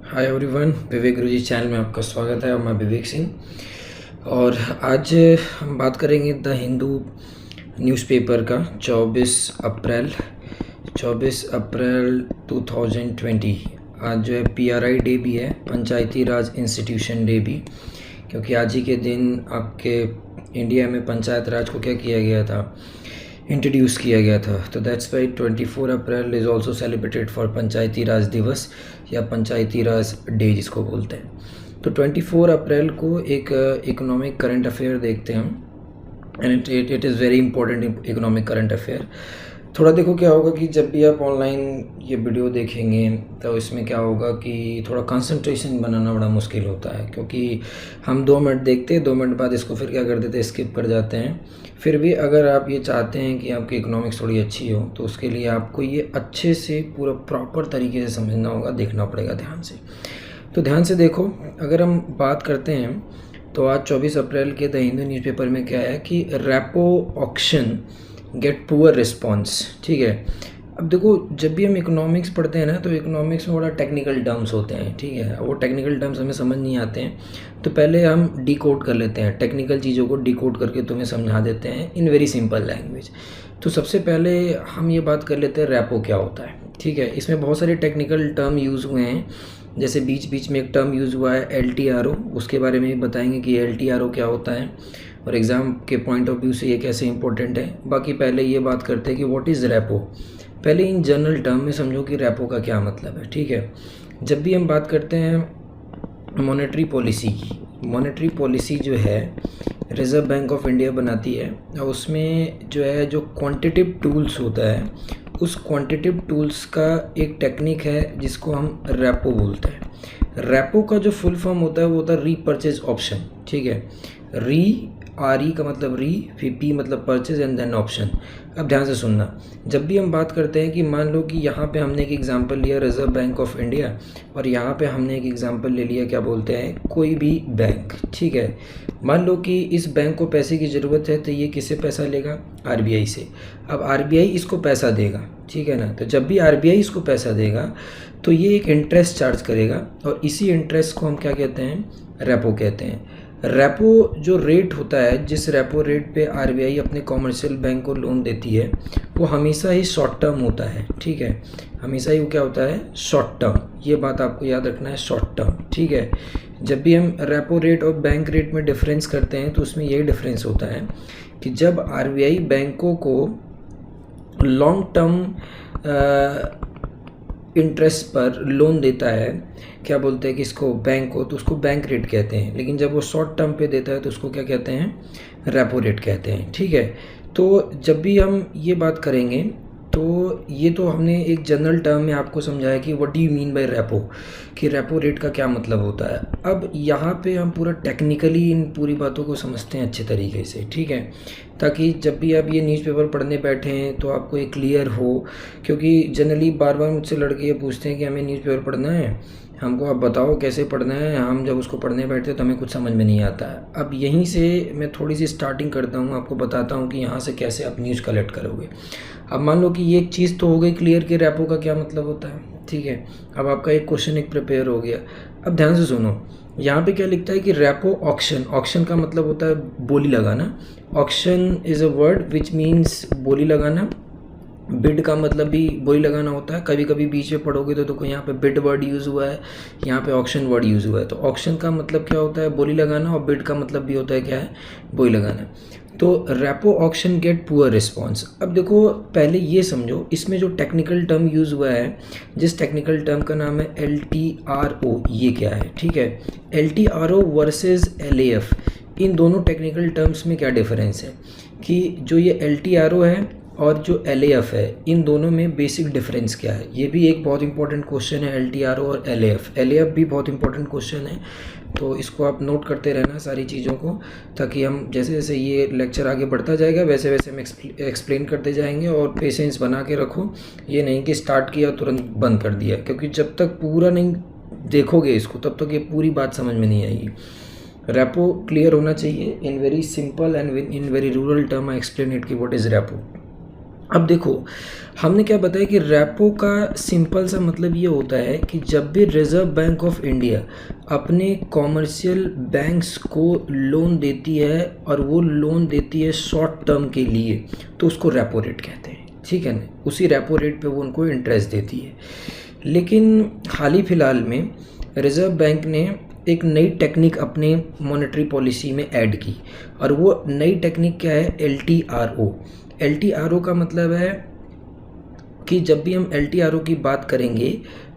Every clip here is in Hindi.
हाय एवरीवन, विवेक गुरुजी चैनल में आपका स्वागत है और मैं विवेक सिंह। और आज हम बात करेंगे द हिंदू न्यूज़पेपर का 24 अप्रैल 2020। आज जो है पीआरआई डे भी है, पंचायती राज इंस्टीट्यूशन डे भी, क्योंकि आज ही के दिन आपके इंडिया में पंचायत राज को क्या किया गया था, इंट्रोड्यूस किया गया था। तो that's why 24 April is also celebrated for Panchayati Raj दिवस या पंचायती राज डे जिसको बोलते हैं। तो 24 अप्रैल को एक इकोनॉमिक करंट अफेयर देखते हैं हम, and it is very important economic current affair. थोड़ा देखो क्या होगा कि जब भी आप ऑनलाइन ये वीडियो देखेंगे तो इसमें क्या होगा कि थोड़ा कंसंट्रेशन बनाना बड़ा मुश्किल होता है, क्योंकि हम 2 मिनट देखते हैं, 2 मिनट बाद इसको फिर क्या कर देते हैं, स्किप कर जाते हैं। फिर भी अगर आप ये चाहते हैं कि आपकी इकोनॉमिक्स थोड़ी अच्छी हो तो उसके लिए आपको ये अच्छे से पूरा प्रॉपर तरीके से समझना होगा, देखना पड़ेगा ध्यान से। तो ध्यान से देखो, अगर हम बात करते हैं तो आज 24 अप्रैल के द हिंदू न्यूज़पेपर में क्या है कि repo auction get poor response. ठीक है, अब देखो जब भी हम इकोनॉमिक्स पढ़ते हैं ना तो इकोनॉमिक्स में बड़ा टेक्निकल टर्म्स होते हैं। ठीक है, वो टेक्निकल टर्म्स हमें समझ नहीं आते हैं, तो पहले हम डिकोड कर लेते हैं, टेक्निकल चीज़ों को डिकोड करके तुम्हें समझा देते हैं इन वेरी सिंपल लैंग्वेज। तो सबसे पहले हम ये बात कर लेते हैं रेपो क्या होता है। ठीक है, इसमें बहुत सारे टेक्निकल टर्म यूज़ हुए हैं, जैसे बीच बीच में एक टर्म यूज़ हुआ है LTRO, उसके बारे में भी बताएंगे कि LTRO क्या होता है और एग्ज़ाम के पॉइंट ऑफ व्यू से ये कैसे इंपॉर्टेंट है। बाकी पहले ये बात करते हैं कि व्हाट इज़ रेपो। पहले इन जनरल टर्म में समझो कि रेपो का क्या मतलब है। ठीक है, जब भी हम बात करते हैं मॉनेटरी पॉलिसी की, मॉनेटरी पॉलिसी जो है रिज़र्व बैंक ऑफ इंडिया बनाती है, और उसमें जो है जो क्वांटिटिव टूल्स होता है, उस क्वांटिटिव टूल्स का एक टेक्निक है जिसको हम रेपो बोलते हैं। रेपो का जो फुल फॉर्म होता है वो होता है रीपर्चेज ऑप्शन। ठीक है, RE का मतलब री, फिर P मतलब परचेज एंड देन ऑप्शन। अब ध्यान से सुनना, जब भी हम बात करते हैं कि मान लो कि यहाँ पे हमने एक एग्जांपल लिया रिज़र्व बैंक ऑफ इंडिया, और यहाँ पे हमने एक एग्जांपल ले लिया क्या बोलते हैं, कोई भी बैंक। ठीक है, मान लो कि इस बैंक को पैसे की ज़रूरत है, तो ये किससे पैसा लेगा, RBI से। अब RBI इसको पैसा देगा, ठीक है ना, तो जब भी RBI इसको पैसा देगा तो ये एक इंटरेस्ट चार्ज करेगा, और इसी इंटरेस्ट को हम क्या कहते हैं, रेपो कहते हैं। रेपो जो रेट होता है, जिस रेपो रेट पे RBI अपने कॉमर्शियल बैंक को लोन देती है, वो हमेशा ही शॉर्ट टर्म होता है। ठीक है, हमेशा ही वो क्या होता है, शॉर्ट टर्म। ये बात आपको याद रखना है, शॉर्ट टर्म। ठीक है, जब भी हम रेपो रेट और बैंक रेट में डिफरेंस करते हैं तो उसमें यही डिफरेंस होता है कि जब RBI बैंकों को लॉन्ग टर्म इंटरेस्ट पर लोन देता है, क्या बोलते हैं कि इसको, बैंक को, तो उसको बैंक रेट कहते हैं। लेकिन जब वो शॉर्ट टर्म पे देता है तो उसको क्या कहते हैं, रेपो रेट कहते हैं। ठीक है, तो जब भी हम ये बात करेंगे तो ये तो हमने एक जनरल टर्म में आपको समझाया कि what do you mean by repo, कि रेपो रेट का क्या मतलब होता है। अब यहाँ पे हम पूरा टेक्निकली इन पूरी बातों को समझते हैं अच्छे तरीके से। ठीक है, ताकि जब भी आप ये न्यूज़पेपर पढ़ने बैठें तो आपको ये क्लियर हो, क्योंकि जनरली बार बार मुझसे लड़के ये पूछते हैं कि हमें न्यूज़पेपर पढ़ना है, हमको आप बताओ कैसे पढ़ना है। हम जब उसको पढ़ने बैठते हैं तो हमें कुछ समझ में नहीं आता है। अब यहीं से मैं थोड़ी सी स्टार्टिंग करता हूँ, आपको बताता हूँ कि यहाँ से कैसे आप न्यूज़ कलेक्ट करोगे। अब मान लो कि ये एक चीज़ तो हो गई क्लियर कि रेपो का क्या मतलब होता है। ठीक है, अब आपका एक क्वेश्चन एक प्रिपेयर हो गया। अब ध्यान से सुनो, यहाँ पे क्या लिखता है कि रेपो ऑक्शन, ऑक्शन का मतलब होता है बोली लगाना। Auction is a word which means बोली लगाना। बिड का मतलब भी बोली लगाना होता है। कभी कभी बीच में पढ़ोगे तो देखो यहाँ पे बिड वर्ड यूज़ हुआ है, यहाँ पे ऑक्शन वर्ड यूज़ हुआ है। तो ऑक्शन का मतलब क्या होता है, बोली लगाना, और बिड का मतलब भी होता है क्या है, बोली लगाना। तो repo auction get poor response. अब देखो पहले ये समझो, इसमें जो टेक्निकल टर्म यूज़ हुआ है, जिस टेक्निकल टर्म का नाम है LTRO, ये क्या है। ठीक है, LTRO वर्सेस LAF, इन दोनों टेक्निकल टर्म्स में क्या डिफरेंस है, कि जो ये LTRO है और जो LAF है, इन दोनों में बेसिक डिफरेंस क्या है। ये भी एक बहुत इंपॉर्टेंट क्वेश्चन है, LTRO और LAF भी बहुत इंपॉर्टेंट क्वेश्चन है। तो इसको आप नोट करते रहना सारी चीज़ों को, ताकि हम जैसे जैसे ये लेक्चर आगे बढ़ता जाएगा वैसे वैसे हम एक्सप्लेन करते जाएंगे। और पेशेंस बना के रखो, ये नहीं कि स्टार्ट किया तुरंत बंद कर दिया, क्योंकि जब तक पूरा नहीं देखोगे इसको तब तक ये पूरी बात समझ में नहीं आएगी। रेपो क्लियर होना चाहिए in very simple and in very rural term. I explain it कि व्हाट इज़ रेपो। अब देखो, हमने क्या बताया कि रेपो का सिंपल सा मतलब ये होता है कि जब भी रिजर्व बैंक ऑफ इंडिया अपने कॉमर्शियल बैंक्स को लोन देती है और वो लोन देती है शॉर्ट टर्म के लिए, तो उसको रेपो रेट कहते हैं, ठीक है ना। उसी रेपो रेट पे वो उनको इंटरेस्ट देती है। लेकिन हाल ही फिलहाल में रिजर्व बैंक ने एक नई टेक्निक अपने मॉनेटरी पॉलिसी में ऐड की, और वो नई टेक्निक क्या है? LTRO। LTRO का मतलब है कि जब भी हम LTRO की बात करेंगे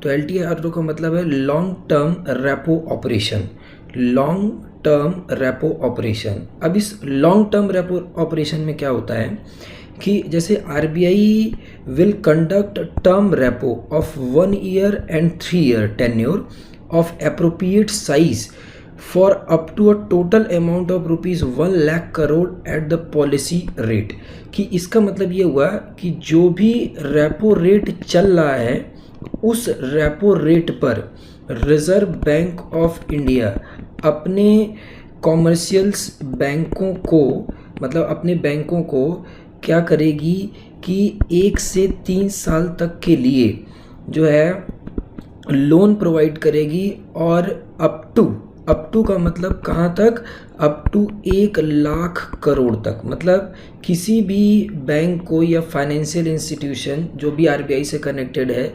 तो LTRO का मतलब है long term repo operation. Long term repo operation. अब इस लॉन्ग टर्म रेपो ऑपरेशन में क्या होता है कि जैसे RBI will conduct term repo of 1 year and 3 year tenure of appropriate size for up to a total amount of rupees 1 lakh crore at the policy rate। कि इसका मतलब ये हुआ कि जो भी रेपो रेट चल रहा है उस रेपो रेट पर रिजर्व बैंक ऑफ इंडिया अपने कॉमर्शियल्स बैंकों को, मतलब अपने बैंकों को क्या करेगी कि 1 से 3 साल तक के लिए जो है लोन प्रोवाइड करेगी, और अप टू का मतलब कहाँ तक? अप टू 1 लाख करोड़ तक। मतलब किसी भी बैंक को या फाइनेंशियल इंस्टीट्यूशन जो भी RBI से कनेक्टेड है,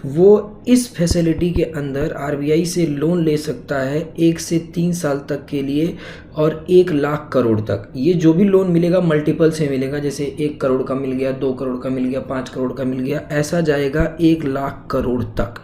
वो इस फैसिलिटी के अंदर RBI से लोन ले सकता है 1 से 3 साल तक के लिए, और 1 लाख करोड़ तक। ये जो भी लोन मिलेगा मल्टीपल से मिलेगा, जैसे 1 करोड़ का मिल गया, 2 करोड़ का मिल गया, 5 करोड़ का मिल गया, ऐसा जाएगा 1 लाख करोड़ तक।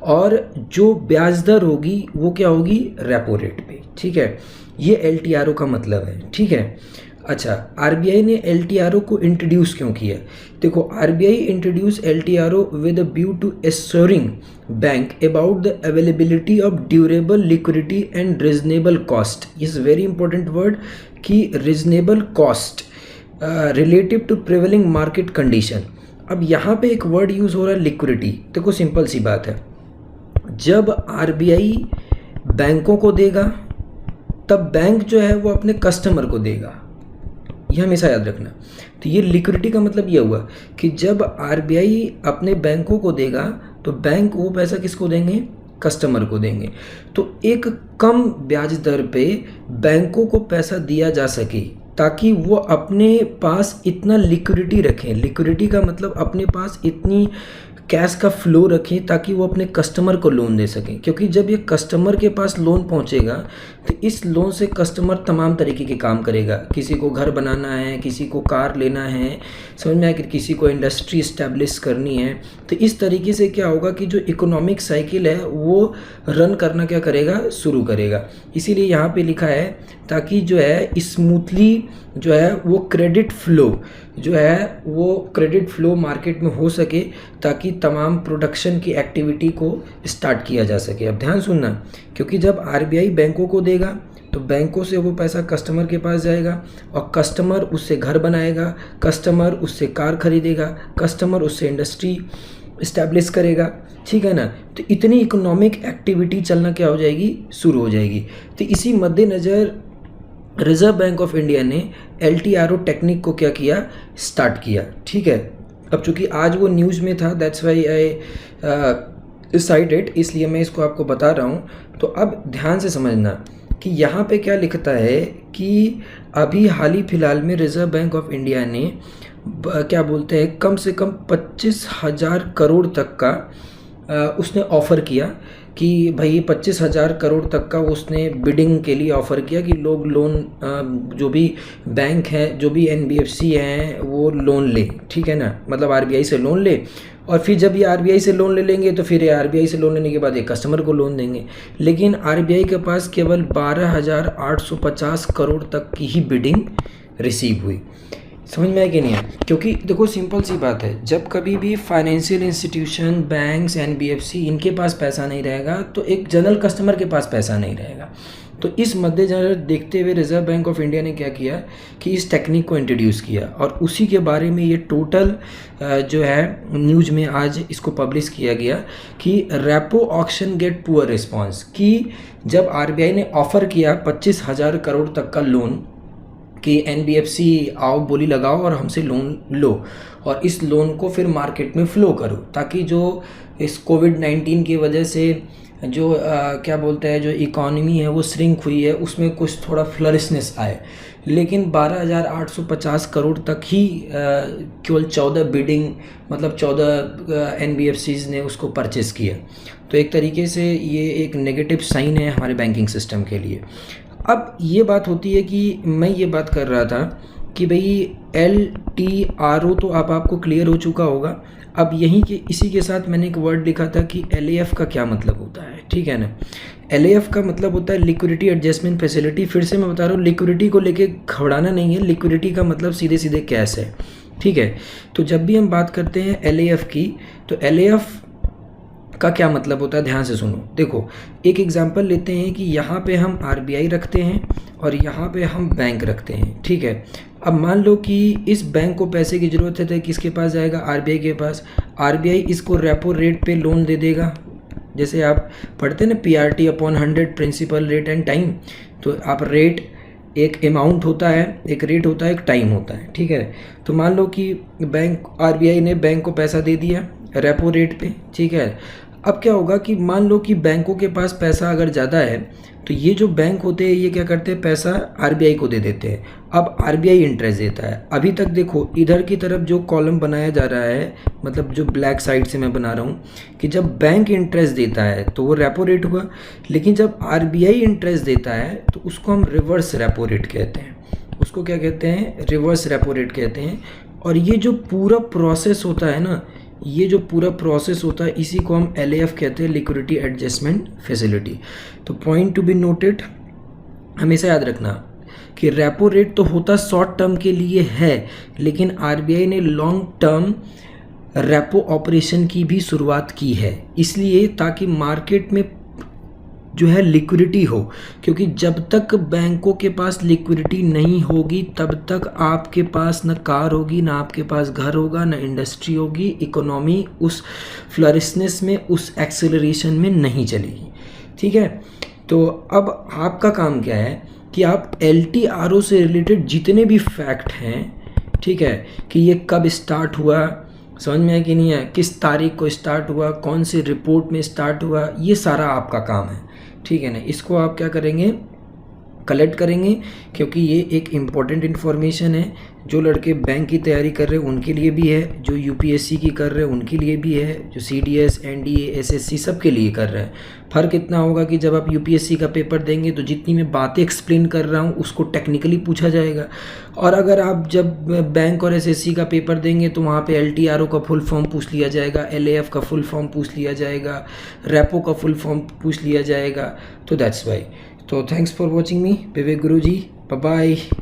और जो ब्याज दर होगी वो क्या होगी? रेपो रेट पे, ठीक है। ये LTRO का मतलब है, ठीक है। अच्छा, RBI ने LTRO को इंट्रोड्यूस क्यों किया? देखो, RBI introduce LTRO with a view to assuring bank about the availability of durable liquidity and reasonable cost. Is very important word कि reasonable cost relative to prevailing market condition. अब यहाँ पे एक वर्ड यूज़ हो रहा है लिक्विडिटी। देखो, सिंपल सी बात है, जब RBI बैंकों को देगा तब बैंक जो है वो अपने कस्टमर को देगा, ये हमेशा याद रखना। तो ये लिक्विडिटी का मतलब ये हुआ कि जब RBI अपने बैंकों को देगा तो बैंक वो पैसा किसको देंगे? कस्टमर को देंगे। तो एक कम ब्याज दर पे बैंकों को पैसा दिया जा सके ताकि वो अपने पास इतना लिक्विडिटी रखें। लिक्विडिटी का मतलब अपने पास इतनी कैश का फ्लो रखें ताकि वो अपने कस्टमर को लोन दे सकें। क्योंकि जब ये कस्टमर के पास लोन पहुंचेगा तो इस लोन से कस्टमर तमाम तरीके के काम करेगा। किसी को घर बनाना है, किसी को कार लेना है, समझ में आया, कि किसी को इंडस्ट्री इस्टेब्लिश करनी है। तो इस तरीके से क्या होगा कि जो इकोनॉमिक साइकिल है वो रन करना क्या करेगा? शुरू करेगा। इसीलिए यहाँ पे लिखा है ताकि जो है स्मूथली जो है वो क्रेडिट फ्लो मार्केट में हो सके, ताकि तमाम प्रोडक्शन की एक्टिविटी को स्टार्ट किया जा सके। अब ध्यान सुनना, क्योंकि जब RBI बैंकों को देगा तो बैंकों से वो पैसा कस्टमर के पास जाएगा, और कस्टमर उससे घर बनाएगा, कस्टमर उससे कार खरीदेगा, कस्टमर उससे इंडस्ट्री इस्टेब्लिश करेगा, ठीक है ना। तो इतनी इकोनॉमिक एक्टिविटी चलना क्या हो जाएगी? शुरू हो जाएगी। तो इसी मद्देनज़र रिजर्व बैंक ऑफ इंडिया ने LTRO टेक्निक को क्या किया? स्टार्ट किया, ठीक है। अब चूंकि आज वो न्यूज़ में था, दैट्स वाई आई साइटेड, इसलिए मैं इसको आपको बता रहा हूँ। तो अब ध्यान से समझना कि यहाँ पे क्या लिखता है कि अभी हाल ही फिलहाल में रिजर्व बैंक ऑफ इंडिया ने क्या बोलते हैं, कम से कम 25,000 करोड़ तक का उसने ऑफ़र किया कि भाई 25,000 करोड़ तक का उसने बिडिंग के लिए ऑफ़र किया कि लोग लोन, जो भी बैंक हैं, जो भी NBFC हैं, वो लोन ले, ठीक है ना। मतलब RBI से लोन ले, और फिर जब ये RBI से लोन ले लेंगे तो फिर RBI से लोन लेने के बाद एक कस्टमर को लोन देंगे। लेकिन RBI के पास केवल 12,850 करोड़ तक की ही बिडिंग रिसीव हुई। समझ में आया कि नहीं है? क्योंकि देखो, सिंपल सी बात है, जब कभी भी फाइनेंशियल इंस्टीट्यूशन, बैंक्स, NBFC इनके पास पैसा नहीं रहेगा तो एक जनरल कस्टमर के पास पैसा नहीं रहेगा। तो इस मद्देनज़र देखते हुए रिजर्व बैंक ऑफ इंडिया ने क्या किया कि इस टेक्निक को इंट्रोड्यूस किया, और उसी के बारे में ये टोटल जो है न्यूज़ में आज इसको पब्लिश किया गया कि repo auction get poor response. कि जब RBI ने ऑफ़र किया 25,000 करोड़ तक का लोन कि NBFC आओ बोली लगाओ और हमसे लोन लो और इस लोन को फिर मार्केट में फ़्लो करो, ताकि जो इस कोविड-19 की वजह से जो क्या बोलते हैं जो इकॉनमी है वो श्रिंक हुई है उसमें कुछ थोड़ा फ्लरिशनेस आए। लेकिन 12,850 करोड़ तक ही केवल 14 बिडिंग मतलब 14 NBFCs ने उसको परचेज़ किया। तो एक तरीके से ये एक नेगेटिव साइन है हमारे बैंकिंग सिस्टम के लिए। अब ये बात होती है कि मैं ये बात कर रहा था कि भाई LTRO तो आपको क्लियर हो चुका होगा। अब यहीं के इसी के साथ मैंने एक वर्ड लिखा था कि LAF का क्या मतलब होता है, ठीक है ना। LAF का मतलब होता है लिक्विडिटी एडजस्टमेंट फैसिलिटी। फिर से मैं बता रहा हूँ, लिक्विडिटी को लेके घबराना नहीं है, लिक्विडिटी का मतलब सीधे सीधे कैश है, ठीक है। तो जब भी हम बात करते हैं LAF की, तो LAF का क्या मतलब होता है, ध्यान से सुनो। देखो, एक एग्जांपल लेते हैं कि यहाँ पे हम RBI रखते हैं और यहाँ पे हम बैंक रखते हैं, ठीक है। अब मान लो कि इस बैंक को पैसे की ज़रूरत है तो किसके पास जाएगा, RBI के पास। RBI इसको रेपो रेट पे लोन दे देगा। जैसे आप पढ़ते हैं ना PRT/100 principal rate and time, तो आप रेट एक अमाउंट होता है, एक रेट होता है, एक टाइम होता है, ठीक है। तो मान लो कि RBI ने बैंक को पैसा दे दिया रेपो रेट पे, ठीक है। अब क्या होगा कि मान लो कि बैंकों के पास पैसा अगर ज़्यादा है तो ये जो बैंक होते हैं ये क्या करते हैं, पैसा RBI को दे देते हैं। अब RBI इंटरेस्ट देता है। अभी तक देखो इधर की तरफ जो कॉलम बनाया जा रहा है, मतलब जो ब्लैक साइड से मैं बना रहा हूँ, कि जब बैंक इंटरेस्ट देता है तो वो रेपो रेट हुआ, लेकिन जब RBI इंटरेस्ट देता है तो उसको हम रिवर्स रेपो रेट कहते हैं। उसको क्या कहते हैं, रिवर्स रेपो रेट कहते हैं। और ये जो पूरा प्रोसेस होता है ना, ये जो पूरा प्रोसेस होता है इसी को हम LAF कहते हैं, लिक्विडिटी एडजस्टमेंट फैसिलिटी। तो पॉइंट टू बी नोटेड, हमेशा याद रखना कि रेपो रेट तो होता शॉर्ट टर्म के लिए है, लेकिन RBI ने लॉन्ग टर्म रेपो ऑपरेशन की भी शुरुआत की है, इसलिए ताकि मार्केट में जो है लिक्विडिटी हो। क्योंकि जब तक बैंकों के पास लिक्विडिटी नहीं होगी तब तक आपके पास न कार होगी, ना आपके पास घर होगा, ना इंडस्ट्री होगी, इकोनॉमी उस फ्लरिशनेस में, उस एक्सेलरेशन में नहीं चलेगी, ठीक है। तो अब आपका काम क्या है कि आप LTRO से रिलेटेड जितने भी फैक्ट हैं, ठीक है, कि ये कब स्टार्ट हुआ, समझ में है कि नहीं है, किस तारीख को स्टार्ट हुआ, कौन सी रिपोर्ट में स्टार्ट हुआ, ये सारा आपका काम है, ठीक है ना। इसको आप क्या करेंगे, कलेक्ट करेंगे, क्योंकि ये एक इम्पॉर्टेंट इन्फॉर्मेशन है। जो लड़के बैंक की तैयारी कर रहे हैं उनके लिए भी है, जो UPSC की कर रहे हैं उनके लिए भी है, जो CDS, NDA, SSC सब के लिए कर रहे हैं। फ़र्क इतना होगा कि जब आप UPSC का पेपर देंगे तो जितनी मैं बातें एक्सप्लेन कर रहा हूँ उसको टेक्निकली पूछा जाएगा, और अगर आप जब बैंक और SSC का पेपर देंगे तो वहाँ पे LTRO का फुल फॉर्म पूछ लिया जाएगा, LAF का फुल फॉर्म पूछ लिया जाएगा, रेपो का फुल फॉर्म पूछ लिया जाएगा। तो दैट्स वाई। तो thanks for watching me, Vivek Guruji, bye bye.